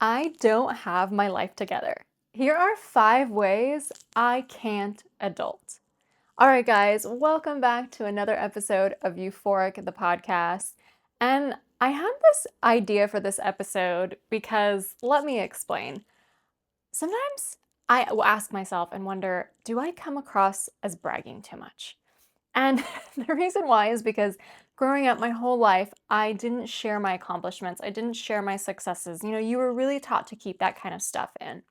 I don't have my life together. Here are 5 ways I can't adult. All right, guys, welcome back to another episode of Euphoric, the podcast. And I had this idea for this episode because let me explain. Sometimes I will ask myself and wonder, do I come across as bragging too much? And the reason why is because growing up my whole life, I didn't share my accomplishments. I didn't share my successes. You were really taught to keep that kind of stuff in.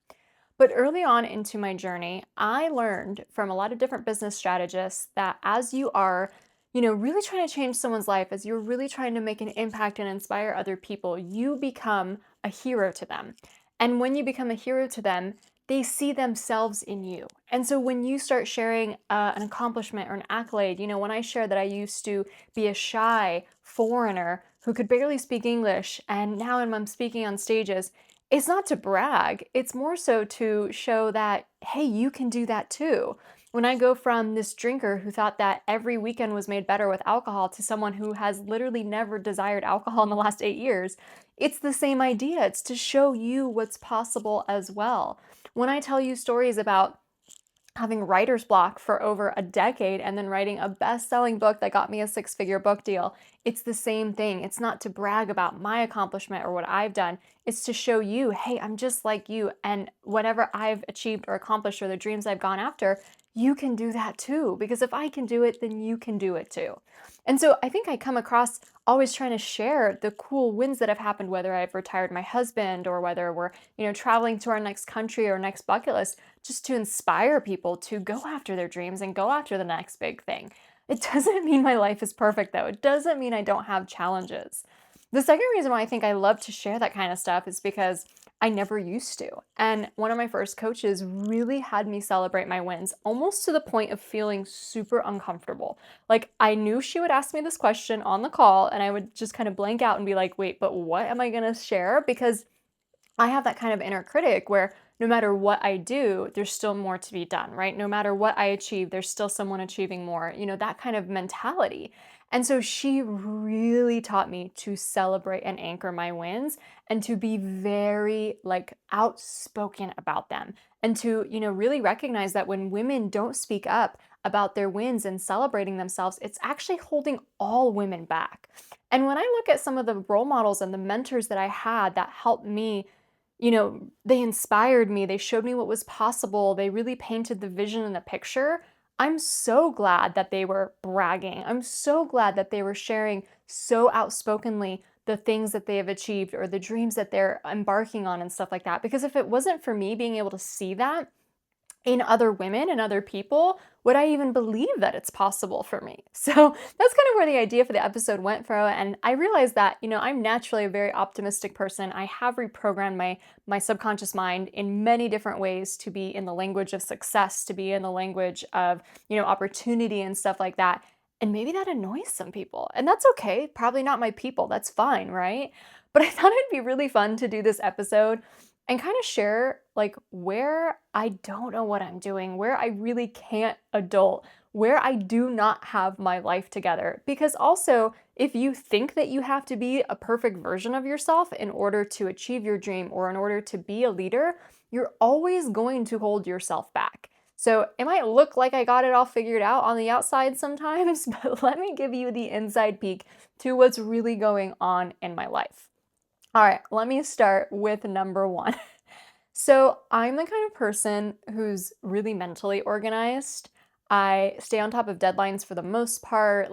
But early on into my journey, I learned from a lot of different business strategists that as you are, really trying to change someone's life, as you're really trying to make an impact and inspire other people, you become a hero to them. And when you become a hero to them, they see themselves in you. And so when you start sharing an accomplishment or an accolade, when I share that I used to be a shy foreigner who could barely speak English, and now I'm speaking on stages, it's not to brag, it's more so to show that, hey, you can do that too. When I go from this drinker who thought that every weekend was made better with alcohol to someone who has literally never desired alcohol in the last 8 years, it's the same idea. It's to show you what's possible as well. When I tell you stories about having writer's block for over a decade and then writing a best-selling book that got me a six-figure book deal. It's the same thing. It's not to brag about my accomplishment or what I've done. It's to show you, hey, I'm just like you, and whatever I've achieved or accomplished or the dreams I've gone after, you can do that too. Because if I can do it, then you can do it too. And so I think I come across always trying to share the cool wins that have happened, whether I've retired my husband or whether we're, traveling to our next country or next bucket list, just to inspire people to go after their dreams and go after the next big thing. It doesn't mean my life is perfect, though. It doesn't mean I don't have challenges. The second reason why I think I love to share that kind of stuff is because I never used to. And one of my first coaches really had me celebrate my wins, almost to the point of feeling super uncomfortable. Like, I knew she would ask me this question on the call, and I would just kind of blank out and be like, wait, but what am I going to share? Because I have that kind of inner critic where no matter what I do, there's still more to be done, right? No matter what I achieve, there's still someone achieving more, that kind of mentality. And so she really taught me to celebrate and anchor my wins and to be very outspoken about them and to, really recognize that when women don't speak up about their wins and celebrating themselves, it's actually holding all women back. And when I look at some of the role models and the mentors that I had that helped me, they inspired me, they showed me what was possible, they really painted the vision and the picture. I'm so glad that they were bragging. I'm so glad that they were sharing so outspokenly the things that they have achieved or the dreams that they're embarking on and stuff like that. Because if it wasn't for me being able to see that in other women and other people, would I even believe that it's possible for me? So that's kind of where the idea for the episode went from. And I realized that, I'm naturally a very optimistic person. I have reprogrammed my subconscious mind in many different ways to be in the language of success, to be in the language of, opportunity and stuff like that. And maybe that annoys some people. And that's okay. Probably not my people. That's fine, right? But I thought it'd be really fun to do this episode and kind of share where I don't know what I'm doing, where I really can't adult, where I do not have my life together. Because also, if you think that you have to be a perfect version of yourself in order to achieve your dream or in order to be a leader, you're always going to hold yourself back. So it might look like I got it all figured out on the outside sometimes, but let me give you the inside peek to what's really going on in my life. All right, let me start with number one. So, I'm the kind of person who's really mentally organized. I stay on top of deadlines for the most part.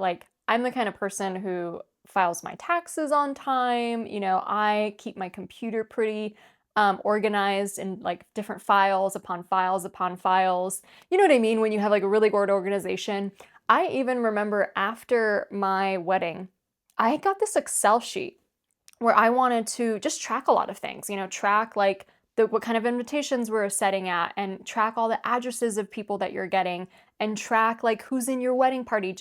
I'm the kind of person who files my taxes on time. I keep my computer pretty organized in different files upon files upon files. You know what I mean? When you have a really good organization. I even remember after my wedding, I got this Excel sheet where I wanted to just track a lot of things, track what kind of invitations we're setting at and track all the addresses of people that you're getting and track who's in your wedding party.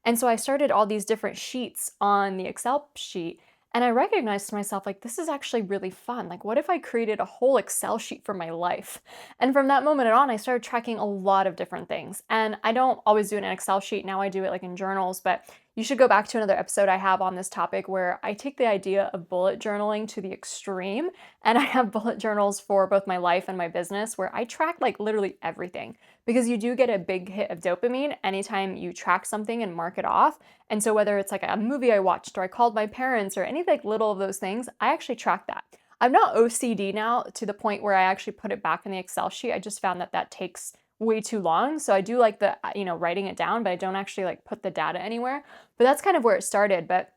And so I started all these different sheets on the Excel sheet and I recognized to myself, this is actually really fun. What if I created a whole Excel sheet for my life? And from that moment on, I started tracking a lot of different things. And I don't always do it in an Excel sheet. Now I do it in journals, but You should go back to another episode I have on this topic where I take the idea of bullet journaling to the extreme, and I have bullet journals for both my life and my business where I track like literally everything, because you do get a big hit of dopamine anytime you track something and mark it off. And so whether it's like a movie I watched or I called my parents or any like little of those things, I actually track that. I'm not OCD now to the point where I actually put it back in the Excel sheet. I just found that that takes way too long. So I do like the, writing it down, but I don't actually like put the data anywhere. But that's kind of where it started. But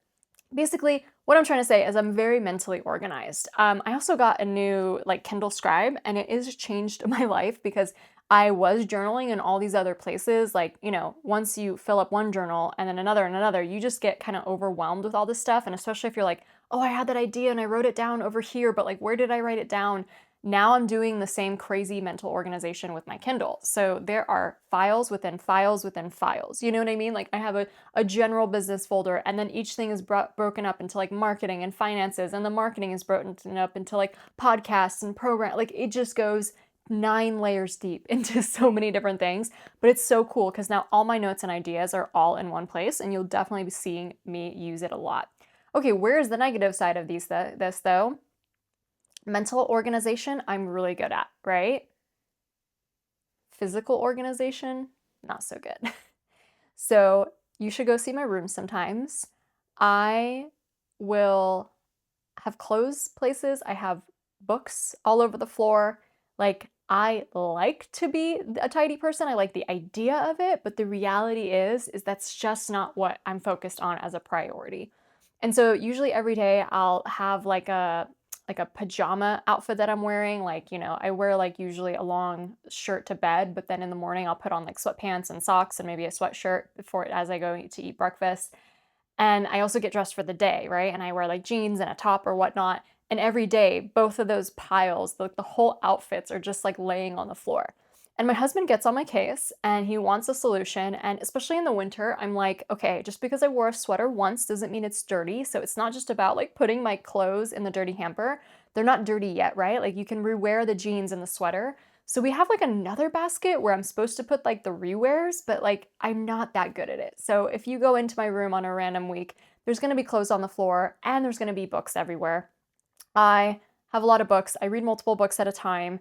basically, what I'm trying to say is I'm very mentally organized. I also got a new like Kindle Scribe, and it has changed my life because I was journaling in all these other places. Like, once you fill up one journal and then another, you just get kind of overwhelmed with all this stuff. And especially if you're like, oh, I had that idea and I wrote it down over here, but like, where did I write it down? Now I'm doing the same crazy mental organization with my Kindle. So there are files within files within files. You know what I mean? Like I have a general business folder, and then each thing is broken up into like marketing and finances, and the marketing is broken up into like podcasts and program. Like it just goes 9 layers deep into so many different things. But it's so cool because now all my notes and ideas are all in one place, and you'll definitely be seeing me use it a lot. Okay, where's the negative side of this though? Mental organization, I'm really good at, right? Physical organization, not so good. So you should go see my room sometimes. I will have clothes places. I have books all over the floor. Like I like to be a tidy person. I like the idea of it, but the reality is that's just not what I'm focused on as a priority. And so usually every day I'll have like a pajama outfit that I'm wearing. Like, I wear like usually a long shirt to bed, but then in the morning I'll put on like sweatpants and socks and maybe a sweatshirt before as I go to eat breakfast. And I also get dressed for the day, right? And I wear like jeans and a top or whatnot. And every day, both of those piles, the whole outfits are just like laying on the floor. And my husband gets on my case and he wants a solution. And especially in the winter, I'm like, okay, just because I wore a sweater once doesn't mean it's dirty. So it's not just about like putting my clothes in the dirty hamper. They're not dirty yet, right? Like you can rewear the jeans and the sweater. So we have like another basket where I'm supposed to put like the rewears, but like I'm not that good at it. So if you go into my room on a random week, there's going to be clothes on the floor and there's going to be books everywhere. I have a lot of books. I read multiple books at a time.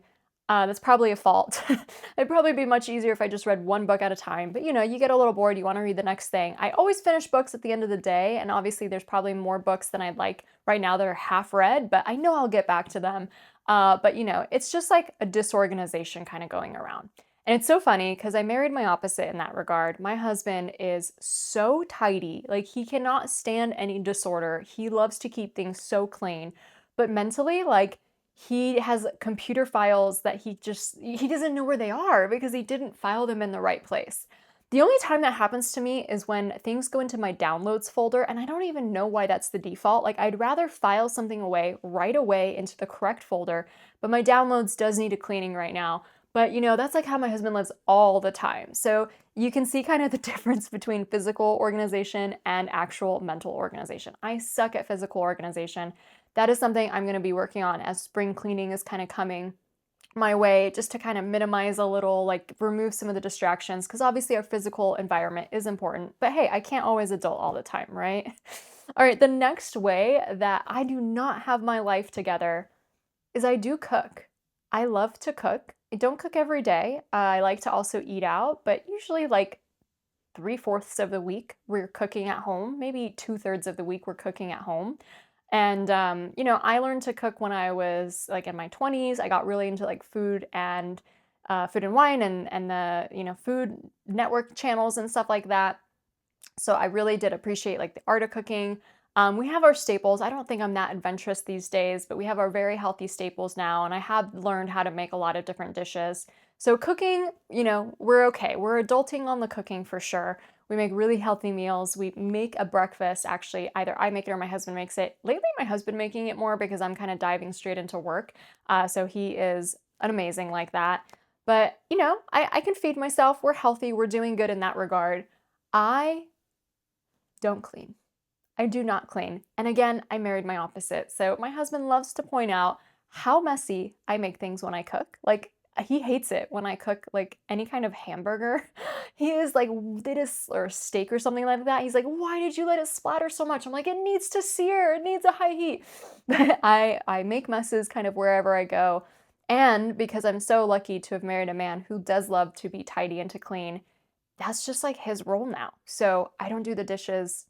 That's probably a fault. It'd probably be much easier if I just read one book at a time. But you get a little bored, you want to read the next thing. I always finish books at the end of the day, and obviously there's probably more books than I'd like right now that are half read, but I know I'll get back to them. But it's just like a disorganization kind of going around. And it's so funny because I married my opposite in that regard. My husband is so tidy. Like he cannot stand any disorder. He loves to keep things so clean. But mentally, like he has computer files that he doesn't know where they are because he didn't file them in the right place. The only time that happens to me is when things go into my downloads folder, and I don't even know why that's the default. Like I'd rather file something away right away into the correct folder, but my downloads does need a cleaning right now. But that's like how my husband lives all the time. So you can see kind of the difference between physical organization and actual mental organization. I suck at physical organization. That is something I'm going to be working on as spring cleaning is kind of coming my way, just to kind of minimize a little, like remove some of the distractions, because obviously our physical environment is important. But hey, I can't always adult all the time, right? All right, the next way that I do not have my life together is I do cook. I love to cook. I don't cook every day. I like to also eat out, but usually like 3/4 of the week we're cooking at home. Maybe 2/3 of the week we're cooking at home. And I learned to cook when I was like in my 20s. I got really into like food and wine and the Food Network channels and stuff like that. So I really did appreciate like the art of cooking. We have our staples. I don't think I'm that adventurous these days, but we have our very healthy staples now, and I have learned how to make a lot of different dishes. So cooking, we're okay. We're adulting on the cooking for sure. We make really healthy meals. We make a breakfast, actually, either I make it or my husband makes it. Lately, my husband making it more because I'm kind of diving straight into work. So he is an amazing like that. But, I can feed myself. We're healthy. We're doing good in that regard. I don't clean. I do not clean. And again, I married my opposite. So my husband loves to point out how messy I make things when I cook. Like he hates it when I cook, like, any kind of hamburger. He is like, "Did it or steak or something like that." He's like, "Why did you let it splatter so much?" I'm like, "It needs to sear. It needs a high heat." But I make messes kind of wherever I go, and because I'm so lucky to have married a man who does love to be tidy and to clean, that's just, like, his role now. So, I don't do the dishes,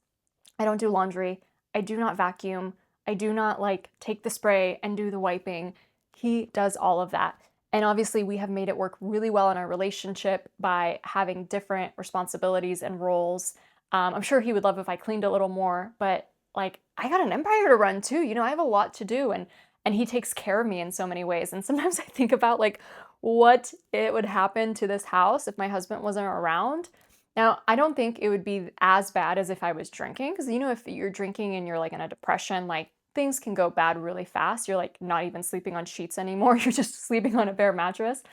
I don't do laundry, I do not vacuum, I do not, like, take the spray and do the wiping. He does all of that. And obviously, we have made it work really well in our relationship by having different responsibilities and roles. I'm sure he would love if I cleaned a little more, but, like, I got an empire to run too, I have a lot to do, and he takes care of me in so many ways, and sometimes I think about, like, what it would happen to this house if my husband wasn't around. Now, I don't think it would be as bad as if I was drinking, because if you're drinking and you're, like, in a depression, like, things can go bad really fast. You're, like, not even sleeping on sheets anymore, you're just sleeping on a bare mattress.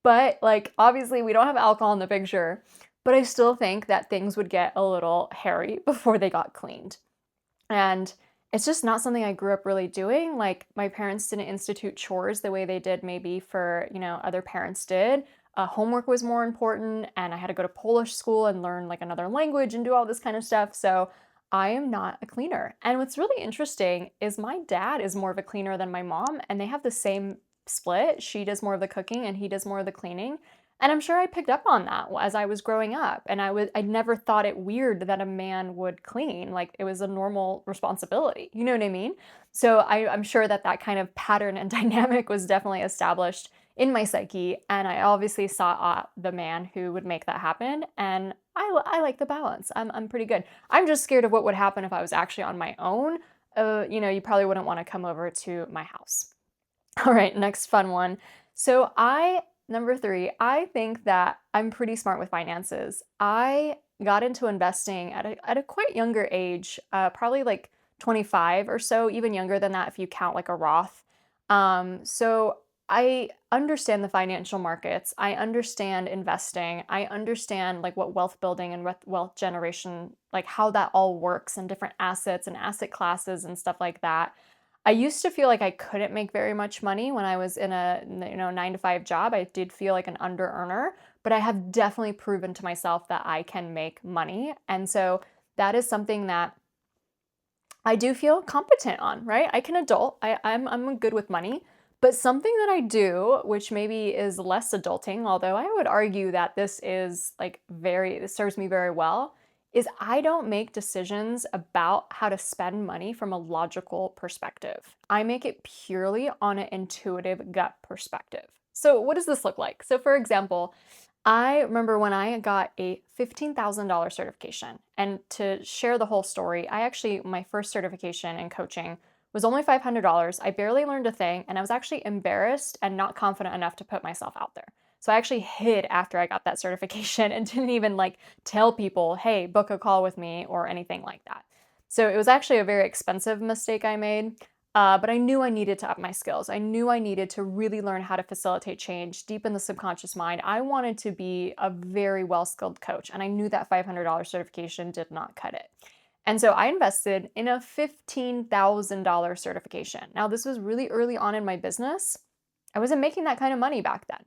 But, like, obviously, we don't have alcohol in the picture, but I still think that things would get a little hairy before they got cleaned. And it's just not something I grew up really doing. Like, my parents didn't institute chores the way they did maybe for, other parents did. Homework was more important, and I had to go to Polish school and learn like another language and do all this kind of stuff. So I am not a cleaner. And what's really interesting is my dad is more of a cleaner than my mom, and they have the same split. She does more of the cooking and he does more of the cleaning. And I'm sure I picked up on that as I was growing up. And I never thought it weird that a man would clean. Like, it was a normal responsibility. You know what I mean? So I'm sure that that kind of pattern and dynamic was definitely established in my psyche. And I obviously sought out the man who would make that happen. And I like the balance. I'm pretty good. I'm just scared of what would happen if I was actually on my own. You probably wouldn't want to come over to my house. All right, next fun one. So number three, I think that I'm pretty smart with finances. I got into investing at a quite younger age, probably like 25 or so, even younger than that if you count like a Roth. So I understand the financial markets. I understand investing. I understand like what wealth building and wealth generation, like how that all works and different assets and asset classes and stuff like that. I used to feel like I couldn't make very much money when I was in a 9 to 5 job. I did feel like an under earner, but I have definitely proven to myself that I can make money. And so that is something that I do feel competent on, right? I can adult. I'm good with money. But something that I do, which maybe is less adulting, although I would argue that this serves me very well, is I don't make decisions about how to spend money from a logical perspective. I make it purely on an intuitive gut perspective. So what does this look like? So for example, I remember when I got a $15,000 certification. And to share the whole story, my first certification in coaching was only $500. I barely learned a thing, and I was actually embarrassed and not confident enough to put myself out there. So I actually hid after I got that certification and didn't even like tell people, "Hey, book a call with me," or anything like that. So it was actually a very expensive mistake I made. But I knew I needed to up my skills. I knew I needed to really learn how to facilitate change deep in the subconscious mind. I wanted to be a very well-skilled coach, and I knew that $500 certification did not cut it. And so I invested in a $15,000 certification. Now, this was really early on in my business. I wasn't making that kind of money back then.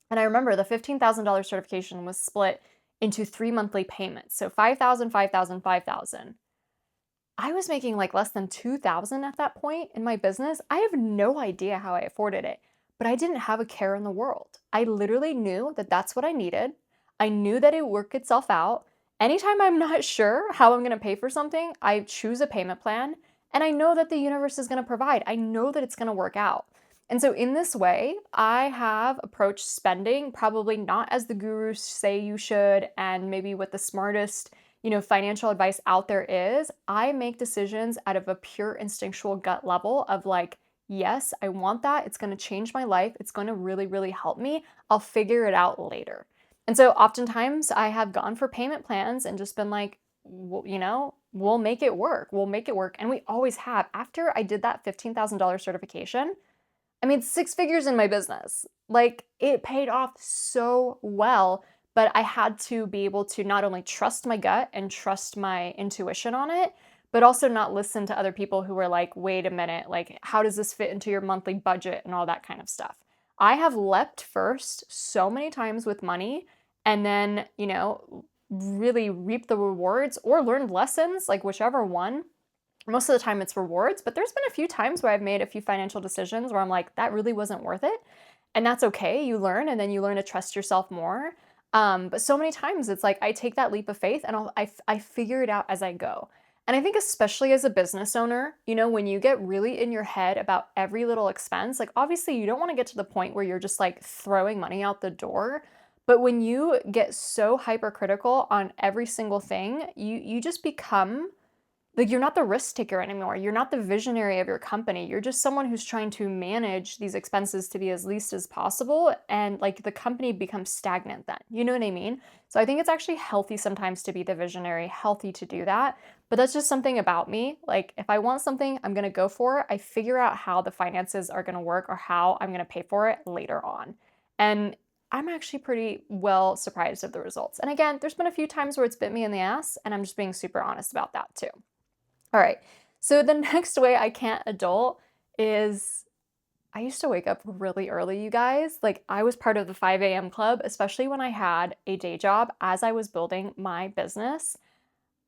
And I remember the $15,000 certification was split into 3 monthly payments. So 5,000, 5,000, 5,000. I was making like less than 2,000 at that point in my business. I have no idea how I afforded it, but I didn't have a care in the world. I literally knew that that's what I needed. I knew that it would work itself out. Anytime I'm not sure how I'm going to pay for something, I choose a payment plan, and I know that the universe is going to provide. I know that it's going to work out. And so in this way, I have approached spending probably not as the gurus say you should, and maybe with the smartest financial advice out there is. I make decisions out of a pure instinctual gut level of like, yes, I want that. It's going to change my life. It's going to really, really help me. I'll figure it out later. And so oftentimes I have gone for payment plans and just been like, we'll make it work. We'll make it work. And we always have. After I did that $15,000 certification, I made 6 figures in my business. Like, it paid off so well. But I had to be able to not only trust my gut and trust my intuition on it, but also not listen to other people who were like, wait a minute, like, how does this fit into your monthly budget and all that kind of stuff. I have leapt first so many times with money and then, really reap the rewards or learned lessons, like whichever one. Most of the time it's rewards, but there's been a few times where I've made a few financial decisions where I'm like, that really wasn't worth it. And that's okay. You learn and then you learn to trust yourself more. But so many times it's like I take that leap of faith and I figure it out as I go. And I think especially as a business owner, when you get really in your head about every little expense, like obviously you don't want to get to the point where you're just like throwing money out the door. But when you get so hypercritical on every single thing, you just become like, you're not the risk taker anymore. You're not the visionary of your company. You're just someone who's trying to manage these expenses to be as least as possible. And like the company becomes stagnant then. You know what I mean? So I think it's actually healthy sometimes to be the visionary, healthy to do that. But that's just something about me. Like, if I want something, I'm going to go for it. I figure out how the finances are going to work or how I'm going to pay for it later on. And I'm actually pretty well surprised of the results. And again, there's been a few times where it's bit me in the ass, and I'm just being super honest about that too. All right. So the next way I can't adult is I used to wake up really early, you guys. Like I was part of the 5 a.m. club, especially when I had a day job as I was building my business.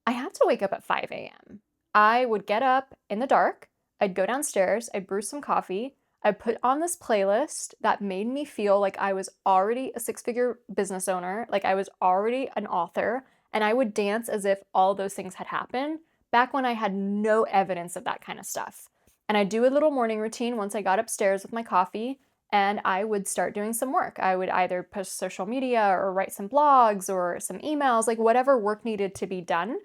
I had to wake up at 5 a.m. I would get up in the dark, I'd go downstairs, I'd brew some coffee, I'd put on this playlist that made me feel like I was already a six-figure business owner, like I was already an author, and I would dance as if all those things had happened back when I had no evidence of that kind of stuff. And I'd do a little morning routine once I got upstairs with my coffee, and I would start doing some work. I would either post social media or write some blogs or some emails, like whatever work needed to be done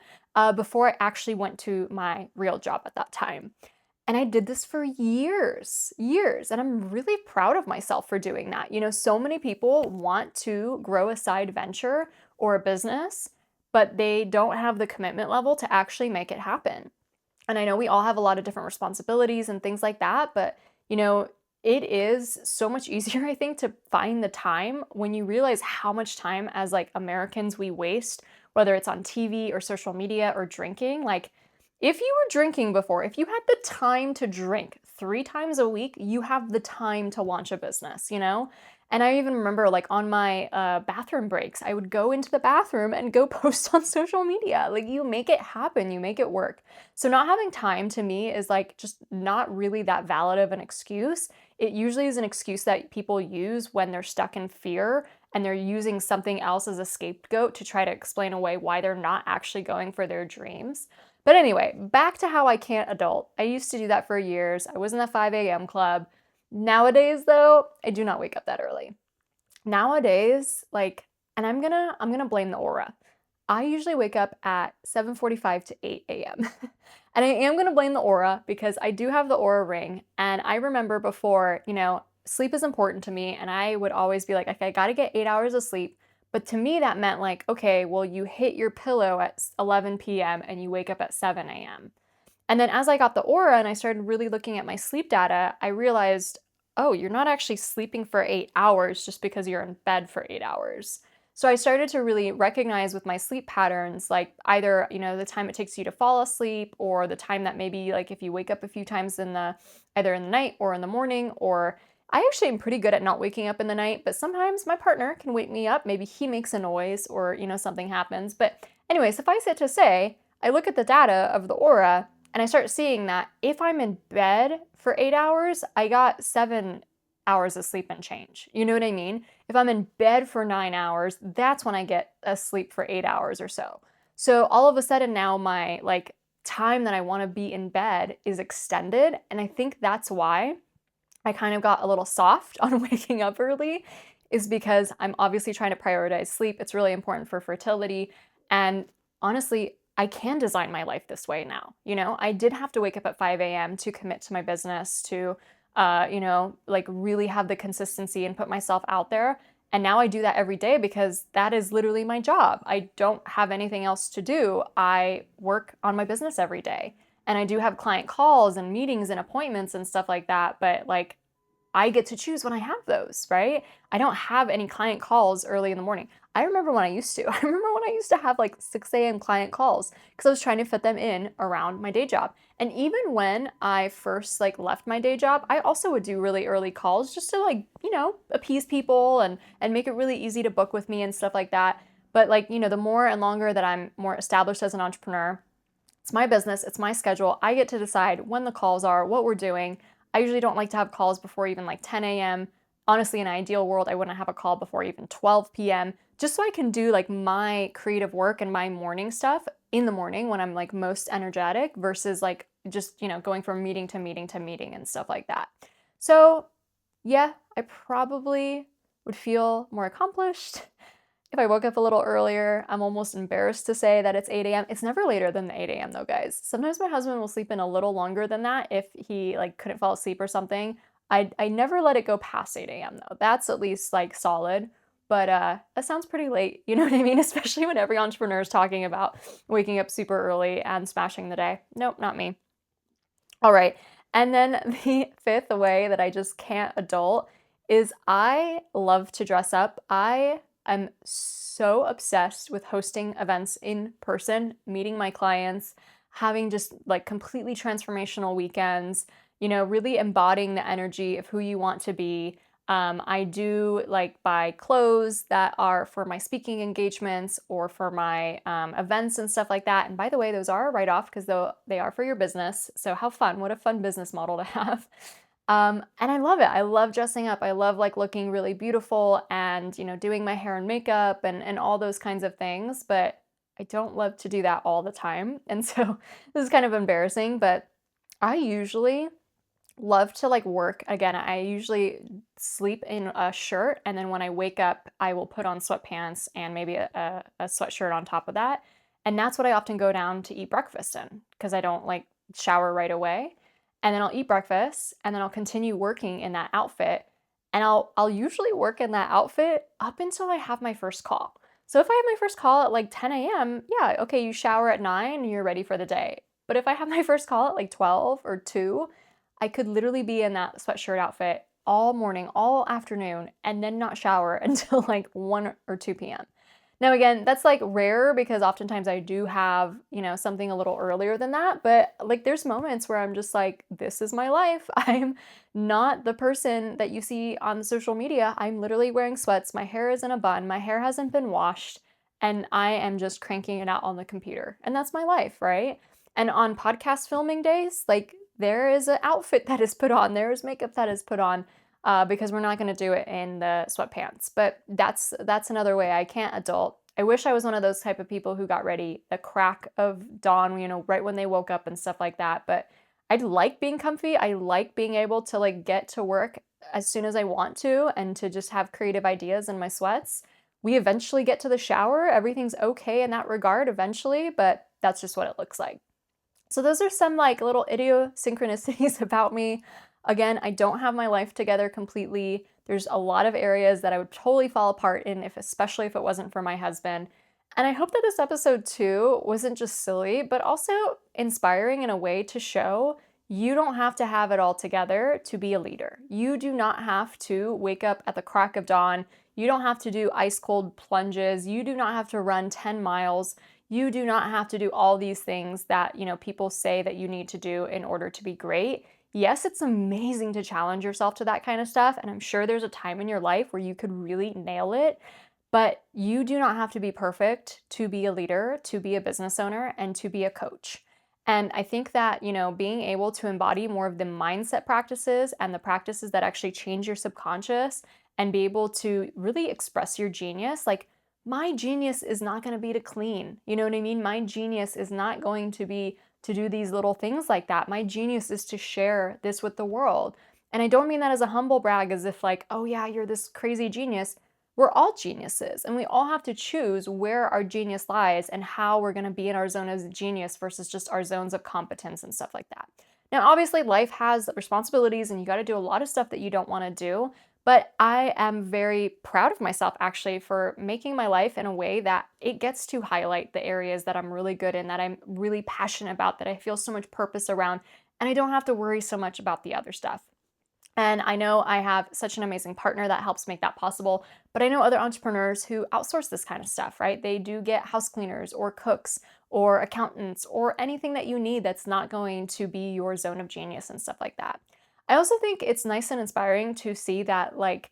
before I actually went to my real job at that time. And I did this for years. And I'm really proud of myself for doing that. So many people want to grow a side venture or a business, but they don't have the commitment level to actually make it happen. And I know we all have a lot of different responsibilities and things like that, but it is so much easier, I think, to find the time when you realize how much time as like Americans we waste, whether it's on TV or social media or drinking. Like, if you were drinking before, if you had the time to drink 3 times a week, you have the time to launch a business. And I even remember like on my bathroom breaks, I would go into the bathroom and go post on social media. Like, you make it happen, you make it work. So not having time to me is like just not really that valid of an excuse. It usually is an excuse that people use when they're stuck in fear and they're using something else as a scapegoat to try to explain away why they're not actually going for their dreams. But anyway, back to how I can't adult. I used to do that for years. I was in the 5 a.m. club. Nowadays, though, I do not wake up that early. Nowadays, like, and I'm gonna blame the aura. I usually wake up at 7:45 to 8 a.m. And I am gonna blame the aura because I do have the aura ring. And I remember before, sleep is important to me, and I would always be like, okay, I gotta get 8 hours of sleep. But to me, that meant like, okay, well, you hit your pillow at 11 p.m. and you wake up at 7 a.m. And then as I got the aura and I started really looking at my sleep data, I realized, oh, you're not actually sleeping for 8 hours just because you're in bed for 8 hours. So I started to really recognize with my sleep patterns, like either, the time it takes you to fall asleep or the time that maybe like if you wake up a few times either in the night or in the morning, or I actually am pretty good at not waking up in the night, but sometimes my partner can wake me up. Maybe he makes a noise or, something happens. But anyway, suffice it to say, I look at the data of the aura and I start seeing that if I'm in bed for 8 hours, I got 7 hours of sleep and change. You know what I mean? If I'm in bed for 9 hours, that's when I get a sleep for 8 hours or so. So all of a sudden now my like time that I want to be in bed is extended. And I think that's why I kind of got a little soft on waking up early, is because I'm obviously trying to prioritize sleep. It's really important for fertility. And honestly, I can design my life this way now. I did have to wake up at 5 a.m. to commit to my business, to, like really have the consistency and put myself out there. And now I do that every day because that is literally my job. I don't have anything else to do. I work on my business every day. And I do have client calls and meetings and appointments and stuff like that. But like, I get to choose when I have those, right? I don't have any client calls early in the morning. I remember when I used to. I remember when I used to have like 6 a.m. client calls because I was trying to fit them in around my day job. And even when I first like left my day job, I also would do really early calls just to like, appease people and make it really easy to book with me and stuff like that. But like, the more and longer that I'm more established as an entrepreneur, it's my business, it's my schedule. I get to decide when the calls are, what we're doing. I usually don't like to have calls before even like 10 a.m. Honestly, in an ideal world, I wouldn't have a call before even 12 p.m. just so I can do like my creative work and my morning stuff in the morning when I'm like most energetic versus like just, going from meeting to meeting to meeting and stuff like that. So, yeah, I probably would feel more accomplished if I woke up a little earlier. I'm almost embarrassed to say that it's 8 a.m. It's never later than the 8 a.m. though, guys. Sometimes my husband will sleep in a little longer than that if he like couldn't fall asleep or something. I never let it go past 8 a.m. though. That's at least like solid. But that sounds pretty late, you know what I mean? Especially when every entrepreneur is talking about waking up super early and smashing the day. Nope, not me. All right. And then the fifth way that I just can't adult is I love to dress up. I am so obsessed with hosting events in person, meeting my clients, having just like completely transformational weekends, really embodying the energy of who you want to be. I do like buy clothes that are for my speaking engagements or for my events and stuff like that. And by the way, those are a write-off because they are for your business. So how fun. What a fun business model to have. And I love it. I love dressing up. I love like looking really beautiful and, doing my hair and makeup and all those kinds of things. But I don't love to do that all the time. And so this is kind of embarrassing, but I usually love to like work. Again, I usually sleep in a shirt, and then when I wake up, I will put on sweatpants and maybe a sweatshirt on top of that. And that's what I often go down to eat breakfast in because I don't like shower right away. And then I'll eat breakfast and then I'll continue working in that outfit. And I'll usually work in that outfit up until I have my first call. So if I have my first call at like 10 a.m., yeah, okay, you shower at 9 and you're ready for the day. But if I have my first call at like 12 or 2, I could literally be in that sweatshirt outfit all morning, all afternoon, and then not shower until like 1 or 2 p.m. Now, again, that's like rare because oftentimes I do have, something a little earlier than that. But like there's moments where I'm just like, this is my life. I'm not the person that you see on social media. I'm literally wearing sweats. My hair is in a bun. My hair hasn't been washed. And I am just cranking it out on the computer. And that's my life, right? And on podcast filming days, like there is an outfit that is put on, there is makeup that is put on, because we're not going to do it in the sweatpants. But that's another way I can't adult. I wish I was one of those type of people who got ready the crack of dawn, right when they woke up and stuff like that. But I like being comfy. I like being able to like get to work as soon as I want to and to just have creative ideas in my sweats. We eventually get to the shower. Everything's okay in that regard eventually, but that's just what it looks like. So those are some like little idiosyncrasies about me. Again, I don't have my life together completely. There's a lot of areas that I would totally fall apart in, especially if it wasn't for my husband. And I hope that this episode too wasn't just silly, but also inspiring in a way to show you don't have to have it all together to be a leader. You do not have to wake up at the crack of dawn. You don't have to do ice cold plunges. You do not have to run 10 miles. You do not have to do all these things that, people say that you need to do in order to be great. Yes, it's amazing to challenge yourself to that kind of stuff, and I'm sure there's a time in your life where you could really nail it, but you do not have to be perfect to be a leader, to be a business owner, and to be a coach. And I think that, being able to embody more of the mindset practices and the practices that actually change your subconscious and be able to really express your genius, like my genius is not going to be to clean. You know what I mean? My genius is not going to be to do these little things like that. My genius is to share this with the world. And I don't mean that as a humble brag, as if like, oh yeah, you're this crazy genius. We're all geniuses, and we all have to choose where our genius lies and how we're going to be in our zone of genius versus just our zones of competence and stuff like that. Now, obviously, life has responsibilities, and you got to do a lot of stuff that you don't want to do. But I am very proud of myself actually for making my life in a way that it gets to highlight the areas that I'm really good in, that I'm really passionate about, that I feel so much purpose around, and I don't have to worry so much about the other stuff. And I know I have such an amazing partner that helps make that possible. But I know other entrepreneurs who outsource this kind of stuff, right? They do get house cleaners or cooks or accountants or anything that you need that's not going to be your zone of genius and stuff like that. I also think it's nice and inspiring to see that, like,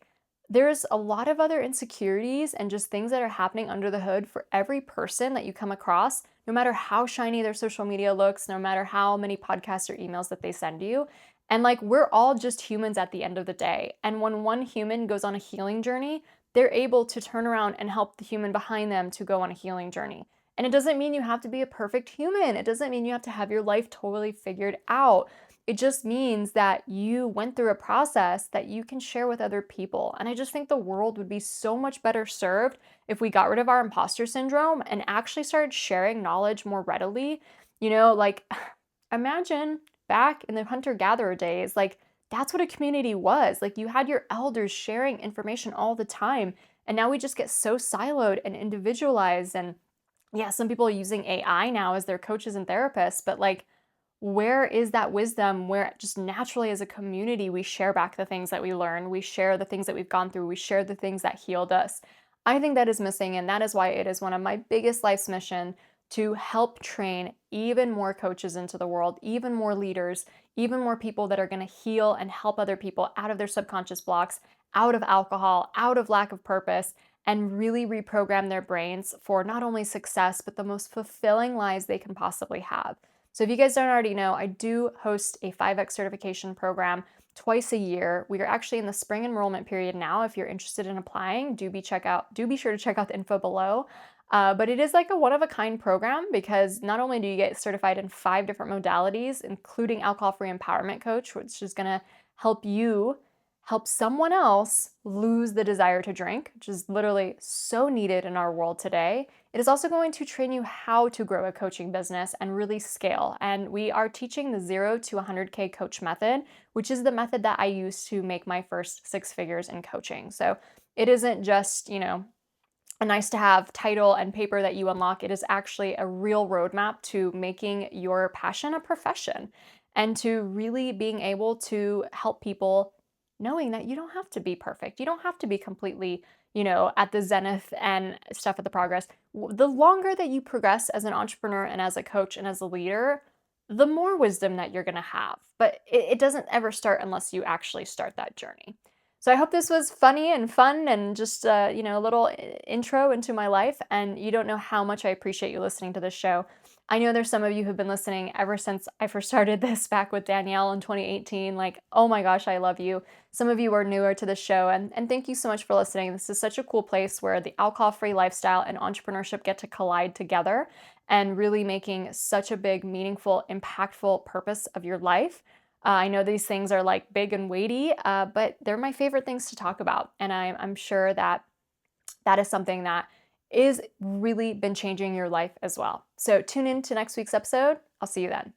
there's a lot of other insecurities and just things that are happening under the hood for every person that you come across, no matter how shiny their social media looks, no matter how many podcasts or emails that they send you. And like, we're all just humans at the end of the day. And when one human goes on a healing journey, they're able to turn around and help the human behind them to go on a healing journey. And it doesn't mean you have to be a perfect human. It doesn't mean you have to have your life totally figured out. It just means that you went through a process that you can share with other people. And I just think the world would be so much better served if we got rid of our imposter syndrome and actually started sharing knowledge more readily. Like, imagine back in the hunter gatherer days, like, that's what a community was. Like, you had your elders sharing information all the time. And now we just get so siloed and individualized. And yeah, some people are using AI now as their coaches and therapists, but like, where is that wisdom where just naturally as a community we share back the things that we learn, we share the things that we've gone through, we share the things that healed us? I think that is missing, and that is why it is one of my biggest life's mission to help train even more coaches into the world, even more leaders, even more people that are going to heal and help other people out of their subconscious blocks, out of alcohol, out of lack of purpose, and really reprogram their brains for not only success but the most fulfilling lives they can possibly have. So if you guys don't already know, I do host a 5X certification program twice a year. We are actually in the spring enrollment period now. If you're interested in applying, do be sure to check out the info below. But it is like a one-of-a-kind program because not only do you get certified in 5 different modalities, including alcohol-free empowerment coach, which is going to help you help someone else lose the desire to drink, which is literally so needed in our world today. It is also going to train you how to grow a coaching business and really scale. And we are teaching the 0 to 100K coach method, which is the method that I used to make my first 6 figures in coaching. So it isn't just, a nice to have title and paper that you unlock. It is actually a real roadmap to making your passion a profession and to really being able to help people, knowing that you don't have to be perfect. You don't have to be completely, at the zenith and stuff at the progress. The longer that you progress as an entrepreneur and as a coach and as a leader, the more wisdom that you're going to have. But it doesn't ever start unless you actually start that journey. So I hope this was funny and fun and just, a little intro into my life. And you don't know how much I appreciate you listening to this show. I know there's some of you who've been listening ever since I first started this back with Danielle in 2018. Like, oh my gosh, I love you. Some of you are newer to the show, and thank you so much for listening. This is such a cool place where the alcohol-free lifestyle and entrepreneurship get to collide together and really making such a big, meaningful, impactful purpose of your life. I know these things are like big and weighty, but they're my favorite things to talk about. And I'm sure that that is something that is really been changing your life as well. So tune in to next week's episode. I'll see you then.